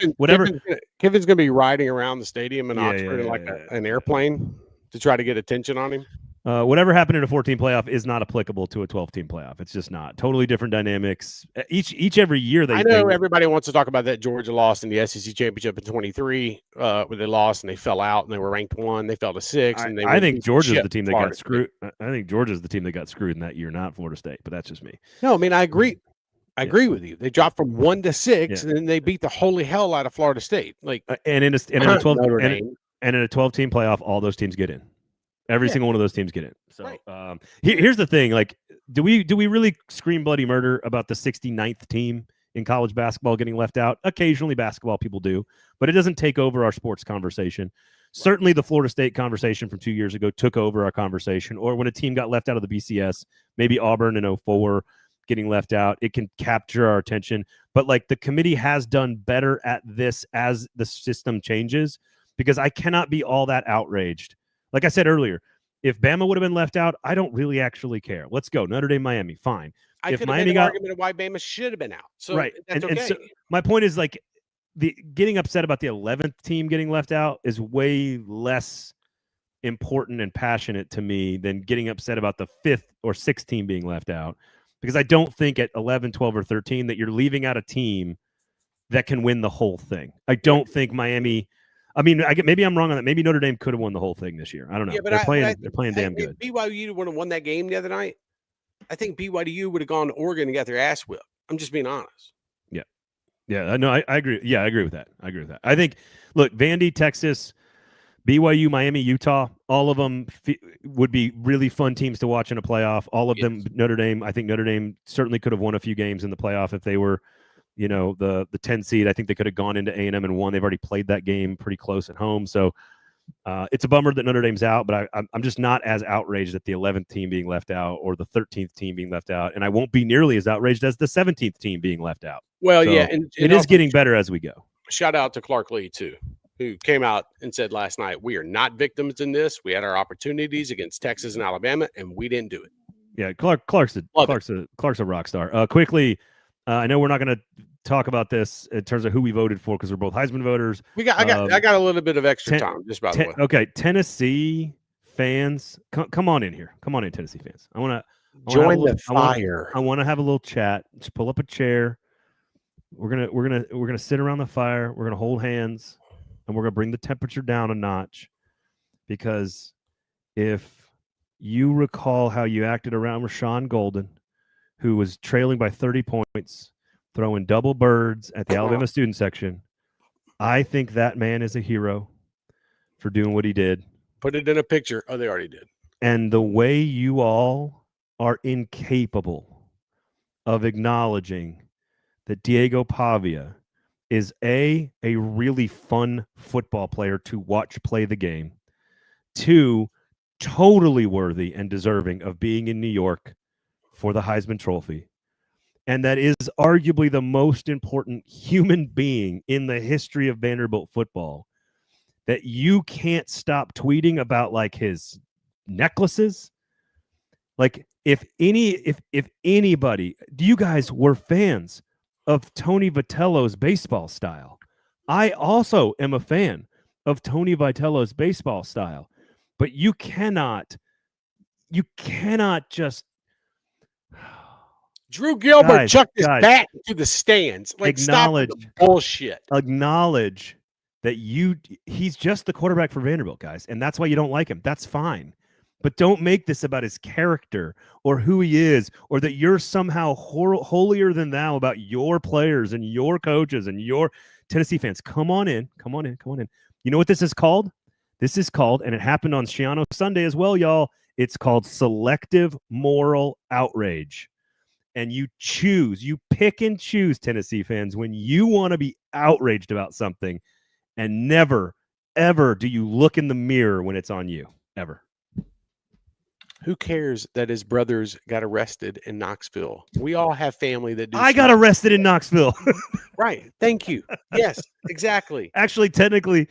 Kiffin's going to be riding around the stadium in Oxford in an airplane to try to get attention on him. Whatever happened in a 14 playoff is not applicable to a 12-team playoff. It's just not. Totally different dynamics. Each every year I know everybody wants to talk about that Georgia lost in the SEC championship in 23, where they lost and they fell out and they were ranked 1. They fell to 6. And I think Georgia's the team that got screwed. I think Georgia's the team that got screwed in that year, not Florida State. But that's just me. No, I mean I agree. I agree with you. They dropped from 1 to 6, and then they beat the holy hell out of Florida State. Like and in a 12-team playoff, all those teams get in. Every single one of those teams get in. So here's the thing: like, do we really scream bloody murder about the 69th team in college basketball getting left out? Occasionally, basketball people do, but it doesn't take over our sports conversation. Certainly, the Florida State conversation from 2 years ago took over our conversation. Or when a team got left out of the BCS, maybe Auburn in 04 getting left out, it can capture our attention. But like the committee has done better at this as the system changes, because I cannot be all that outraged. Like I said earlier, if Bama would have been left out, I don't really actually care. Let's go. Notre Dame, Miami, fine. If Miami got an argument of why Bama should have been out. So right. That's and so my point is like the getting upset about the 11th team getting left out is way less important and passionate to me than getting upset about the 5th or 6th team being left out, because I don't think at 11, 12, or 13 that you're leaving out a team that can win the whole thing. I don't think Miami. I mean, maybe I'm wrong on that. Maybe Notre Dame could have won the whole thing this year. I don't know. Yeah, but they're playing damn good. If BYU would have won that game the other night, I think BYU would have gone to Oregon and got their ass whipped. I'm just being honest. Yeah. No, I agree. Yeah, I agree with that. I think, look, Vandy, Texas, BYU, Miami, Utah, all of them would be really fun teams to watch in a playoff. All of them, Notre Dame. I think Notre Dame certainly could have won a few games in the playoff if they were, the 10 seed. I think they could have gone into A&M and won. They've already played that game pretty close at home. So it's a bummer that Notre Dame's out, but I'm just not as outraged at the 11th team being left out or the 13th team being left out. And I won't be nearly as outraged as the 17th team being left out. Well, so yeah. And it is getting better as we go. Shout out to Clark Lee, too, who came out and said last night, we are not victims in this. We had our opportunities against Texas and Alabama, and we didn't do it. Yeah, Clark's a rock star. Quickly, I know we're not going to talk about this in terms of who we voted for because we're both Heisman voters. I got a little bit of extra time, just by the way. Okay, Tennessee fans, come on in here. Come on in, Tennessee fans. I want to join the fire. I want to have a little chat. Just pull up a chair. We're gonna sit around the fire. We're gonna hold hands, and we're gonna bring the temperature down a notch. Because if you recall how you acted around Rashawn Golden, who was trailing by 30 points, throwing double birds at the Alabama student section, I think that man is a hero for doing what he did. Put it in a picture. Oh, they already did. And the way you all are incapable of acknowledging that Diego Pavia is a really fun football player to watch play the game. 2, totally worthy and deserving of being in New York for the Heisman Trophy. And that is arguably the most important human being in the history of Vanderbilt football. That you can't stop tweeting about like his necklaces. Like if anybody, you guys were fans of Tony Vitello's baseball style. I also am a fan of Tony Vitello's baseball style. But you cannot just Drew Gilbert chucked his bat into the stands. Like, stop with the bullshit. Acknowledge that he's just the quarterback for Vanderbilt, guys, and that's why you don't like him. That's fine. But don't make this about his character or who he is, or that you're somehow holier than thou about your players and your coaches and your Tennessee fans. Come on in. You know what this is called? This is called, and it happened on Schiano Sunday as well, y'all. It's called selective moral outrage. And you pick and choose, Tennessee fans, when you want to be outraged about something, and never, ever do you look in the mirror when it's on you, ever. Who cares that his brothers got arrested in Knoxville? We all have family that do. I got arrested in Knoxville. Right. Thank you. Yes, exactly. Actually, technically,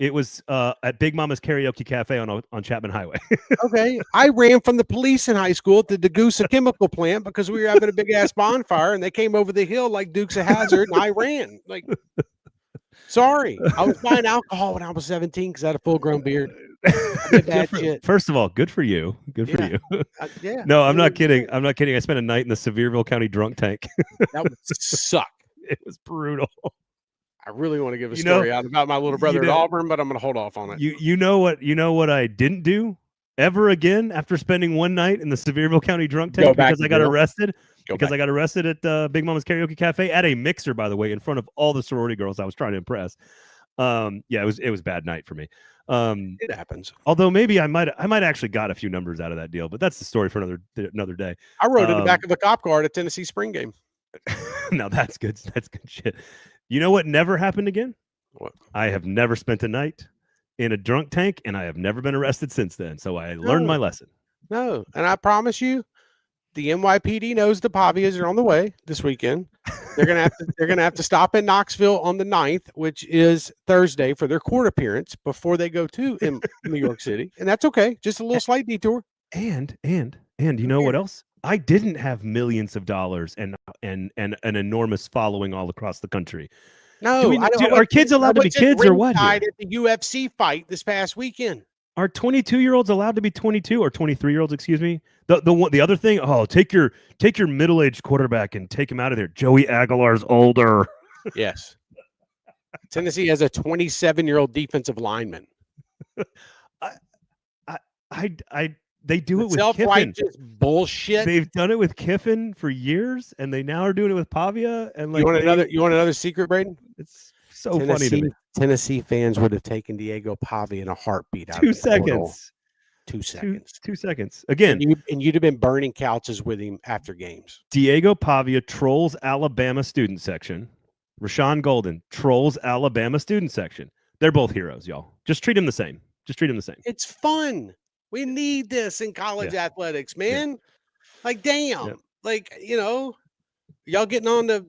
it was at Big Mama's Karaoke Cafe on Chapman Highway. Okay. I ran from the police in high school at the Degussa chemical plant because we were having a big-ass bonfire, and they came over the hill like Dukes of Hazzard, and I ran. Like, sorry. I was buying alcohol when I was 17 because I had a full-grown beard. Shit. First of all, good for you. Good for you. Yeah. No, I'm not kidding. I'm not kidding. I spent a night in the Sevierville County drunk tank. That would suck. It was brutal. I really want to give a story out about my little brother at Auburn, but I'm going to hold off on it. You know what I didn't do ever again after spending one night in the Sevierville County drunk tank because I got arrested. I got arrested at Big Mama's Karaoke Cafe at a mixer, by the way, in front of all the sorority girls I was trying to impress. It was a bad night for me. It happens. Although maybe I might actually got a few numbers out of that deal, but that's the story for another day. I rode in the back of a cop car at a Tennessee spring game. No, that's good. That's good shit. You know what never happened again? What? I have never spent a night in a drunk tank, and I have never been arrested since then. So I learned my lesson. No, and I promise you, the NYPD knows the Pavias are on the way this weekend. They're gonna have to stop in Knoxville on the 9th, which is Thursday, for their court appearance before they go to New York City, and that's okay. Just a little slight detour. And you know what else? I didn't have millions of dollars and an enormous following all across the country. No, are kids allowed to be kids or what? At the UFC fight this past weekend. Are 22-year-olds allowed to be 22 or 23-year-olds? Excuse me. The other thing. Oh, take your middle-aged quarterback and take him out of there. Joey Aguilar's older. Yes. Tennessee has a 27-year-old defensive lineman. They do it with Kiffin. Bullshit. They've done it with Kiffin for years, and they now are doing it with Pavia. And like, you want another secret, Braden? It's so funny to me. Tennessee fans would have taken Diego Pavia in a heartbeat. 2 seconds. 2 seconds. 2 seconds. Again, and you'd have been burning couches with him after games. Diego Pavia trolls Alabama student section. Rashawn Golden trolls Alabama student section. They're both heroes, y'all. Just treat them the same. It's fun. We need this in college athletics, man. Like, damn. Like, y'all getting on the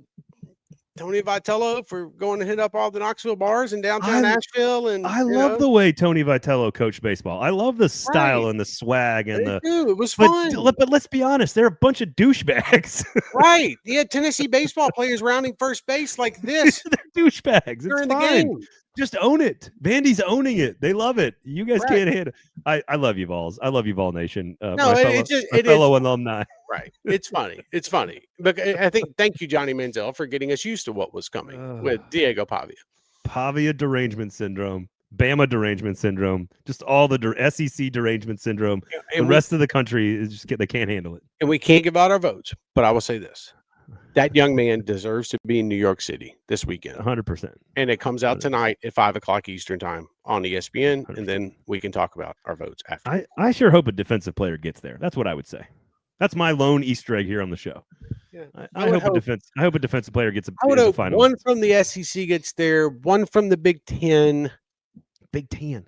Tony Vitello for going to hit up all the Knoxville bars in downtown Nashville. And I love the way Tony Vitello coached baseball. I love the style Right. and the swag and They do. It was fun. But let's be honest, they're a bunch of douchebags. Right. He had Tennessee baseball players rounding first base like this. They're douchebags. It's during fine. the game. Just own it. Vandy's owning it. They love it. You guys Right. can't handle it. I love you, Vols. I love you, Vol Nation. No, my fellow alumni. Right. It's funny. It's funny. But I think thank you, Johnny Manziel, for getting us used to what was coming with Diego Pavia. Pavia derangement syndrome. Bama derangement syndrome. Just all the SEC derangement syndrome. And the rest of the country is they can't handle it. And we can't give out our votes. But I will say this. That young man deserves to be in New York City this weekend. 100%. And it comes out 100%. tonight at 5:00 Eastern time on ESPN. 100%. And then we can talk about our votes after. I sure hope a defensive player gets there. That's what I would say. That's my lone Easter egg here on the show. Yeah. I hope a defensive player gets I would hope final. One from the SEC gets there, one from the Big Ten. Big Ten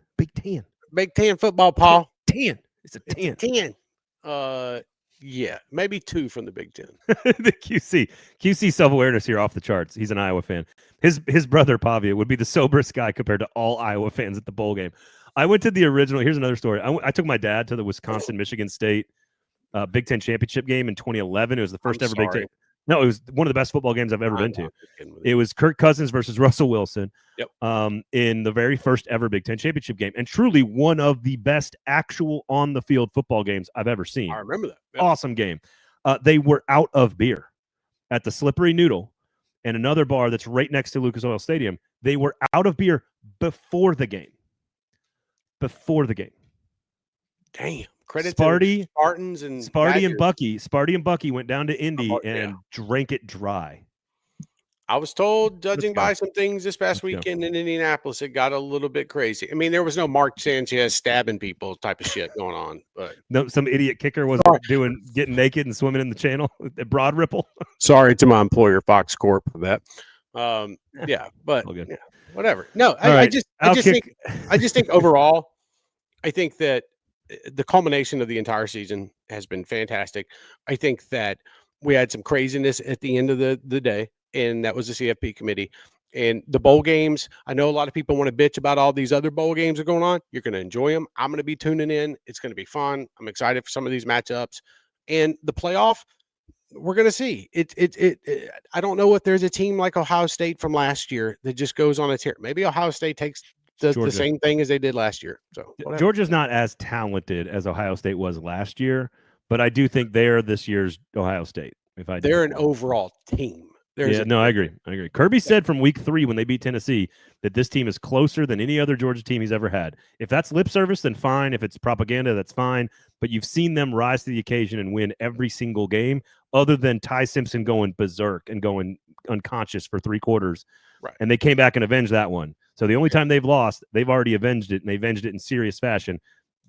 Football, Paul. 10. It's a 10. 10. Yeah, maybe 2 from the Big Ten. The QC self-awareness here off the charts. He's an Iowa fan. His brother Pavia would be the soberest guy compared to all Iowa fans at the bowl game. I went to the original. Here's another story. I took my dad to the Wisconsin-Michigan State Big Ten championship game in 2011. It was the first ever Big Ten. No, it was one of the best football games I've ever been to. It was Kirk Cousins versus Russell Wilson. Yep. In the very first ever Big Ten championship game, and truly one of the best actual on the field football games I've ever seen. I remember that. Yep. Awesome game. They were out of beer at the Slippery Noodle and another bar that's right next to Lucas Oil Stadium. They were out of beer before the game. Damn. Credit Sparty, to Spartans and Sparty Badgers. and Bucky. Sparty and Bucky went down to Indy and drank it dry. I was told, judging by some things this past weekend in Indianapolis, it got a little bit crazy. I mean, there was no Mark Sanchez stabbing people type of shit going on, but no, some idiot kicker was getting naked and swimming in the channel at Broad Ripple. Sorry to my employer, Fox Corp, for that. Yeah, but yeah, whatever. No, I just think overall, I think that the culmination of the entire season has been fantastic. I think that we had some craziness at the end of the day, and that was the CFP committee. And the bowl games, I know a lot of people want to bitch about all these other bowl games that are going on. You're going to enjoy them. I'm going to be tuning in. It's going to be fun. I'm excited for some of these matchups. And the playoff, we're going to see. I don't know if there's a team like Ohio State from last year that just goes on a tear. Maybe Ohio State does the same thing as they did last year. So whatever. Georgia's not as talented as Ohio State was last year, but I do think they're this year's Ohio State. They're an overall team. I agree. Kirby said from week 3 when they beat Tennessee that this team is closer than any other Georgia team he's ever had. If that's lip service, then fine. If it's propaganda, that's fine. But you've seen them rise to the occasion and win every single game, other than Ty Simpson going berserk and going unconscious for 3 quarters. Right. And they came back and avenged that one. So the only time they've lost, they've already avenged it, and they avenged it in serious fashion.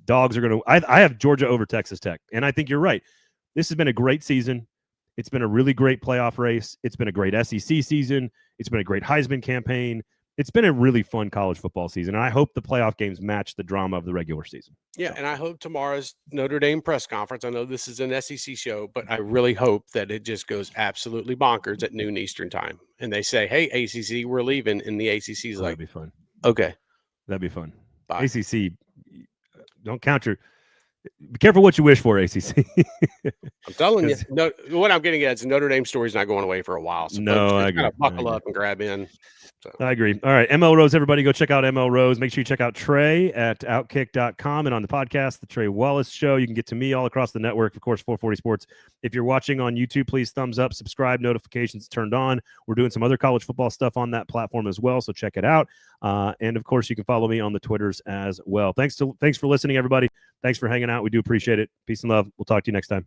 Dogs are going to – I have Georgia over Texas Tech, and I think you're right. This has been a great season. It's been a really great playoff race. It's been a great SEC season. It's been a great Heisman campaign. It's been a really fun college football season, and I hope the playoff games match the drama of the regular season. Yeah, and I hope tomorrow's Notre Dame press conference, I know this is an SEC show, but I really hope that it just goes absolutely bonkers at noon Eastern time. And they say, hey, ACC, we're leaving, and the ACC's like, that'd be fun. Okay. That'd be fun. Bye. ACC, don't count your – be careful what you wish for, ACC. I'm telling you. No, what I'm getting at is Notre Dame story's not going away for a while. So I agree. Buckle up and grab in. So. I agree. All right, ML Rose, everybody go check out ML Rose. Make sure you check out Trey at Outkick.com and on the podcast, The Trey Wallace Show. You can get to me all across the network, of course, 440 Sports. If you're watching on YouTube, please thumbs up, subscribe, notifications turned on. We're doing some other college football stuff on that platform as well, so check it out. And, of course, you can follow me on the Twitters as well. Thanks for listening, everybody. Thanks for hanging out. We do appreciate it. Peace and love. We'll talk to you next time.